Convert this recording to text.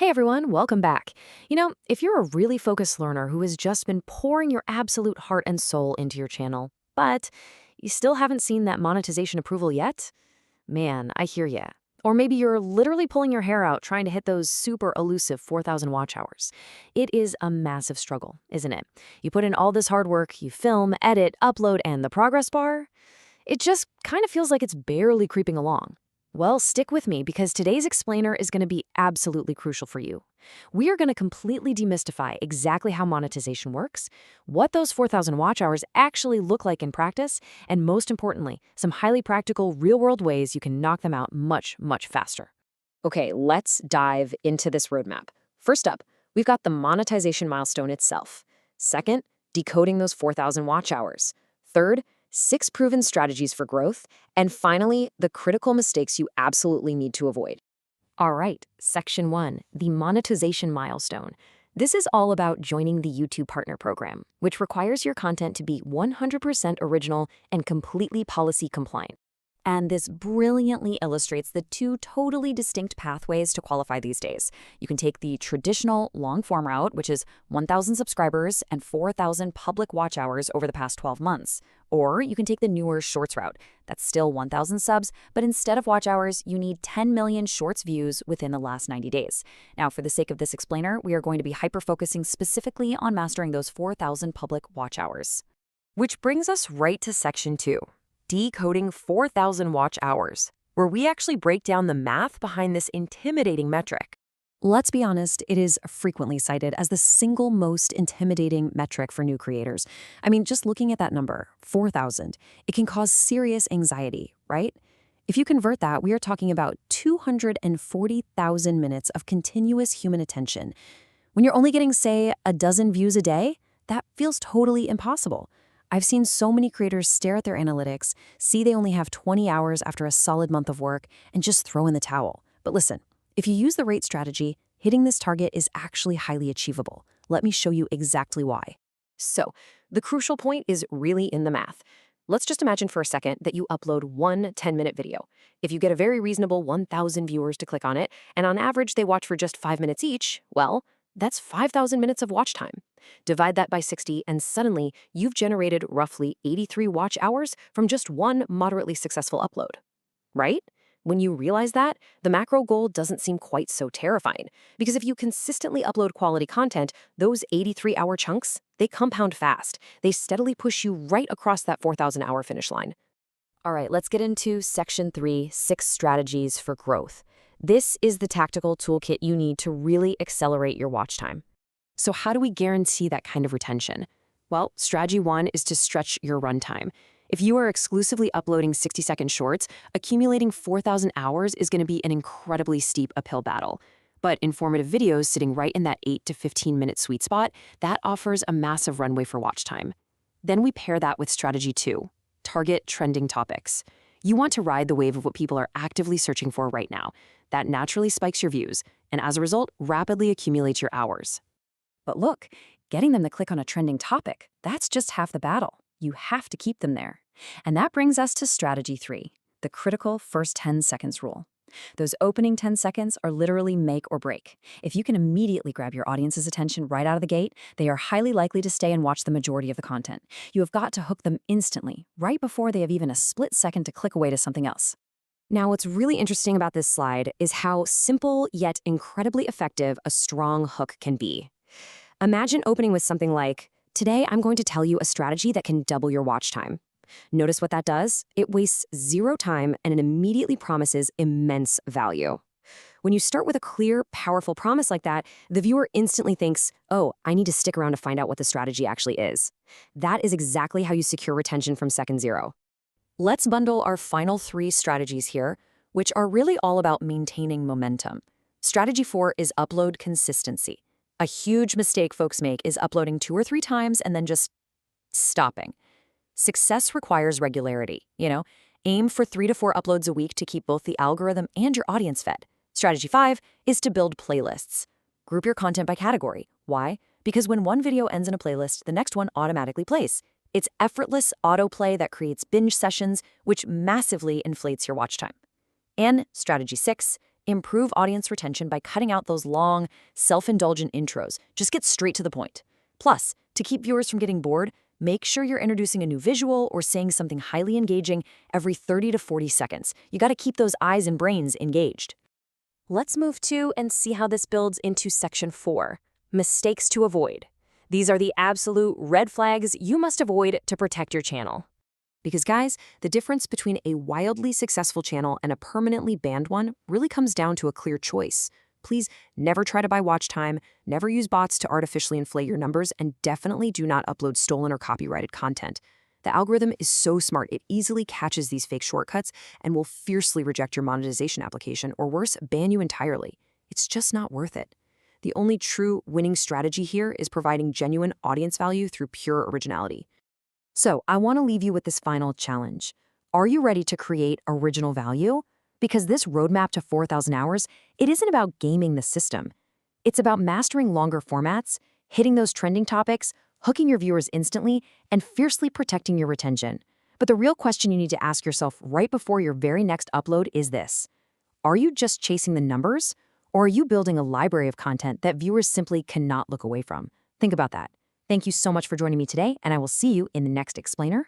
Hey everyone, welcome back. If you're a really focused learner who has just been pouring your absolute heart and soul into your channel, but you still haven't seen that monetization approval yet, man, I hear ya. Or maybe you're literally pulling your hair out trying to hit those super elusive 4,000 watch hours. It is a massive struggle, isn't it? You put in all this hard work, you film, edit, upload, and the progress bar, it just kind of feels like it's barely creeping along. Well, stick with me because today's explainer is going to be absolutely crucial for you. We are going to completely demystify exactly how monetization works, what those 4,000 watch hours actually look like in practice, and most importantly, some highly practical real-world ways you can knock them out much, much faster. Okay, let's dive into this roadmap. First up, we've got the monetization milestone itself. Second, decoding those 4,000 watch hours. Third, 6 proven strategies for growth. And finally, the critical mistakes you absolutely need to avoid. All right, Section 1, the monetization milestone. This is all about joining the YouTube Partner Program, which requires your content to be 100% original and completely policy compliant. And this brilliantly illustrates the two totally distinct pathways to qualify these days. You can take the traditional long-form route, which is 1,000 subscribers and 4,000 public watch hours over the past 12 months. Or you can take the newer Shorts route. That's still 1,000 subs, but instead of watch hours, you need 10 million Shorts views within the last 90 days. Now, for the sake of this explainer, we are going to be hyper-focusing specifically on mastering those 4,000 public watch hours. Which brings us right to Section 2. Decoding 4,000 watch hours, where we actually break down the math behind this intimidating metric. Let's be honest, it is frequently cited as the single most intimidating metric for new creators. I mean, just looking at that number, 4,000, it can cause serious anxiety, right? If you convert that, we are talking about 240,000 minutes of continuous human attention. When you're only getting, say, a dozen views a day, that feels totally impossible. I've seen so many creators stare at their analytics, see they only have 20 hours after a solid month of work, and just throw in the towel. But listen, if you use the rate strategy, hitting this target is actually highly achievable. Let me show you exactly why. So, the crucial point is really in the math. Let's just imagine for a second that you upload one 10-minute video. If you get a very reasonable 1,000 viewers to click on it, and on average they watch for just 5 minutes each, well, that's 5,000 minutes of watch time. Divide that by 60, and suddenly you've generated roughly 83 watch hours from just one moderately successful upload. Right? When you realize that, the macro goal doesn't seem quite so terrifying, because if you consistently upload quality content, those 83-hour chunks, they compound fast. They steadily push you right across that 4,000-hour finish line. All right, let's get into Section 3, 6 strategies for growth. This is the tactical toolkit you need to really accelerate your watch time. So how do we guarantee that kind of retention? Well, strategy 1 is to stretch your runtime. If you are exclusively uploading 60-second shorts, accumulating 4,000 hours is going to be an incredibly steep uphill battle. But informative videos sitting right in that 8 to 15-minute sweet spot, that offers a massive runway for watch time. Then we pair that with strategy 2, target trending topics. You want to ride the wave of what people are actively searching for right now. That naturally spikes your views, and as a result, rapidly accumulates your hours. But look, getting them to click on a trending topic, that's just half the battle. You have to keep them there. And that brings us to strategy 3, the critical first 10 seconds rule. Those opening 10 seconds are literally make or break. If you can immediately grab your audience's attention right out of the gate, they are highly likely to stay and watch the majority of the content. You have got to hook them instantly, right before they have even a split second to click away to something else. Now, what's really interesting about this slide is how simple yet incredibly effective a strong hook can be. Imagine opening with something like, "Today I'm going to tell you a strategy that can double your watch time." Notice what that does? It wastes 0 time and it immediately promises immense value. When you start with a clear, powerful promise like that, the viewer instantly thinks, oh, I need to stick around to find out what the strategy actually is. That is exactly how you secure retention from second 0. Let's bundle our final 3 strategies here, which are really all about maintaining momentum. Strategy 4 is upload consistency. A huge mistake folks make is uploading 2 or 3 times and then just stopping. Success requires regularity, Aim for 3 to 4 uploads a week to keep both the algorithm and your audience fed. Strategy 5 is to build playlists. Group your content by category. Why? Because when one video ends in a playlist, the next one automatically plays. It's effortless autoplay that creates binge sessions, which massively inflates your watch time. And strategy 6 Improve audience retention by cutting out those long, self-indulgent intros. Just get straight to the point. Plus, to keep viewers from getting bored, make sure you're introducing a new visual or saying something highly engaging every 30 to 40 seconds. You got to keep those eyes and brains engaged. Let's move to and see how this builds into section 4, mistakes to avoid. These are the absolute red flags you must avoid to protect your channel. Because guys, the difference between a wildly successful channel and a permanently banned one really comes down to a clear choice. Please never try to buy watch time, never use bots to artificially inflate your numbers, and definitely do not upload stolen or copyrighted content. The algorithm is so smart, it easily catches these fake shortcuts and will fiercely reject your monetization application, or worse, ban you entirely. It's just not worth it. The only true winning strategy here is providing genuine audience value through pure originality. So, I want to leave you with this final challenge. Are you ready to create original value? Because this roadmap to 4,000 hours, it isn't about gaming the system. It's about mastering longer formats, hitting those trending topics, hooking your viewers instantly, and fiercely protecting your retention. But the real question you need to ask yourself right before your very next upload is this: are you just chasing the numbers, or are you building a library of content that viewers simply cannot look away from? Think about that. Thank you so much for joining me today, and I will see you in the next explainer.